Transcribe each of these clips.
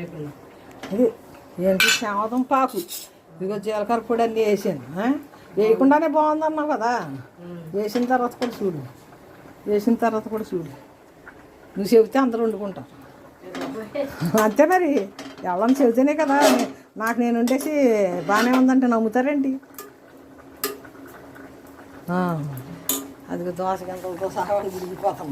ఇది ఏంటి శామదుంపాకు, ఇదిగో జీలకర్ర పొడి అన్నీ వేసాను. వేయకుండానే బాగుందన్నావు కదా, వేసిన తర్వాత కూడా చూడు, వేసిన తర్వాత కూడా చూడు. నువ్వు చెబితే అందరూ వండుకుంటారు అంతే మరి. ఎవరన్నా చెబితేనే కదా. నాకు నేను ఉండేసి బాగానే ఉందంటే నమ్ముతారేంటి? అదిగో దోశ గంటలతో సహా తిరిగిపోతాం.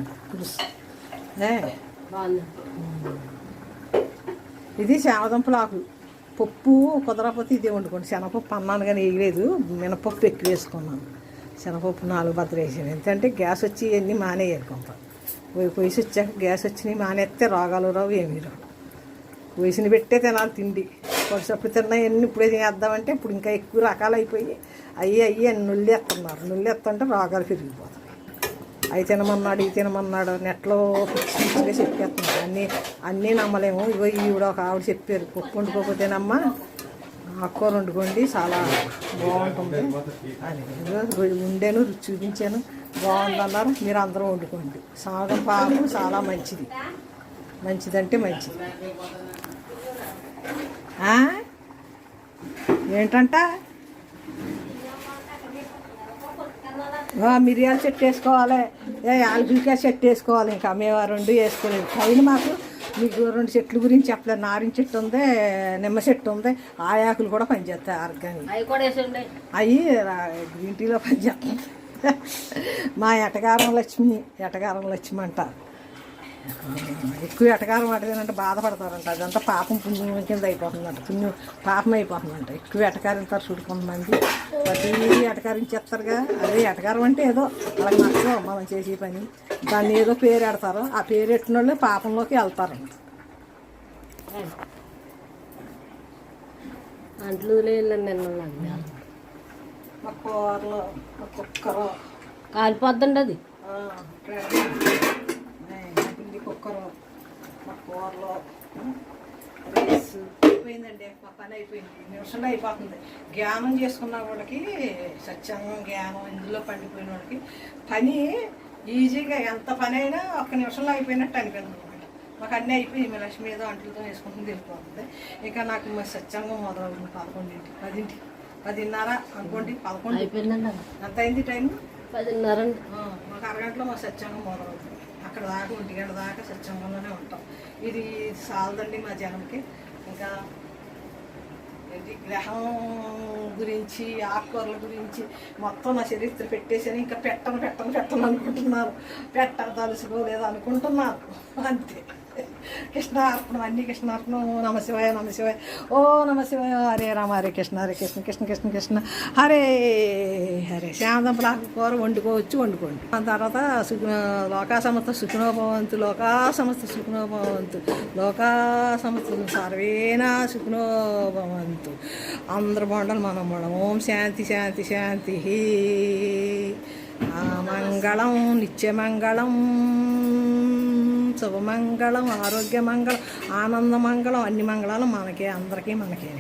ఇది శామదుంపల ఆకు. పప్పు కుదరకపోతే ఇదే వండుకోండి. శనగపప్పు అన్నాను కానీ వేయలేదు, మినపప్పు ఎక్కువ వేసుకున్నాను. శనగపప్పు 4 బద్దలు వేసాను. ఎందుకంటే గ్యాస్ వచ్చి ఇవన్నీ మానేయాలి. కొంత వయసు వచ్చాక గ్యాస్ వచ్చినాయి మానేస్తే రోగాలు రావు, ఏమీ రావు. వయసుని పెట్టే తినాలి తిండి. కొద్దిసప్పుడు తిన్నాయన్నీ ఇప్పుడే తినేద్దామంటే ఇప్పుడు ఇంకా ఎక్కువ రకాలు అయిపోయి అయ్యి నుల్లెత్తున్నారు. నుల్లెత్తుంటే రోగాలు పెరిగిపోతాయి. అవి తినమన్నాడు, ఇవి తినమన్నాడు, నెట్లో పిచ్చిగా చెప్పేస్తున్నారు. అన్నీ నమ్మలేము. ఇగో ఈవిడ ఒక ఆవిడ చెప్పారు, పప్పు వండుకోకపోతేనమ్మా ఆకుకూర వండుకోండి చాలా బాగుంటుంది అని. ఉండేను రుచి చూపించాను, బాగుందన్నారు. మీరు అందరూ వండుకోండి. శామదుంప ఆకు చాలా మంచిది, మంచిదంటే మంచిది. ఏంటంట మిరియాల చెట్టు వేసుకోవాలి, యాలకులకాయ చెట్టు వేసుకోవాలి. ఇంకా మేము 2 వేసుకోలేదు. పైన మాకు మీకు 2 చెట్ల గురించి చెప్పలేదు. నారింజ చెట్టు ఉంది, నిమ్మ చెట్టు ఉంది. ఆ ఆకులు కూడా పనిచేస్తాయి ఆర్గానిక్. అవి గ్రీన్ టీలో పనిచేస్తాయి. మా ఎటకారం లక్ష్మి అంటారు. ఎక్కువ ఎటకారం పడదేనంటే బాధపడతారంట. అదంతా పాపం పుణ్యం కింద అయిపోతుందంట, పుణ్యం పాపం అయిపోతుందంట. ఎక్కువ ఎటకారింతారు చూడు కొంతమంది, ప్రతి ఎటకారించేస్తారుగా. అదే ఎటకారం అంటే ఏదో అలాగే నచ్చదు మనం చేసే పని. దాన్ని ఏదో పేరు పెడతారు, ఆ పేరు పెట్టిన వాళ్ళు పాపంలోకి వెళ్తారంట. అంట్లు మా కూరలో కుక్కరు కాలిపోద్దండి. అది కుక్కరు మా కూరలో రైస్ అయిపోయిందండి. మా పని అయిపోయింది, నిమిషంలో అయిపోతుంది. జ్ఞానం చేసుకున్న వాళ్ళకి సత్యంగం జ్ఞానం ఇందులో పండిపోయిన వాళ్ళకి పని ఈజీగా ఎంత పని అయినా 1 నిమిషంలో అయిపోయినట్టు అనిపించింది అనమాట. మాకు అన్నీ అయిపోయి మీ లక్ష్మి ఏదో అంటులతో వేసుకుంటుంది వెళ్ళిపోతుంది. ఇంకా నాకు మా సత్యంగం మొదలవుతుంది 11ంటికి 10ంటికి 10:30 అనుకోండి. 11 అయిపోయిందండి. ఎంత అయింది టైం? 10:30. మాకు అరగంటలో మా సత్యంగం మొదలవుతుంది. అక్కడ దాకా 1 గంట దాకా సత్యంగంలోనే ఉంటాం. ఇది సాలదండి మా జనంకి. ఇంకా ఏంటి గ్రహం గురించి, ఆకుకూరల గురించి మొత్తం నా చరిత్ర పెట్టేసాను. ఇంకా పెట్టను అనుకుంటున్నారు. పెట్టదలుసుకోలేదు అనుకుంటున్నారు అంతే. కృష్ణార్పణం, అన్నీ కృష్ణార్పణం. నమశివాయ నమశివాయ, ఓ నమశివాయ, హరే రామ హరే కృష్ణ హరే కృష్ణ కృష్ణ కృష్ణ కృష్ణ హరే హరే. శామదుంపల ఆకుకూర వండుకోండి. ఆ తర్వాత లోకా సమస్త సుఖినోభవంతు, లోకా సమస్త సుఖినోభవంతు, లోకా సమస్త సర్వేనా సుఖినోభవంతు. అందరు బాగుండాలి, మనం బాగుండాలి. ఓం శాంతి శాంతి శాంతి. మంగళం, నిత్యమంగళం, శుభమంగళం, ఆరోగ్యమంగళం, ఆనందమంగళం, అన్ని మంగళాలు మనకే, అందరికీ మనకే.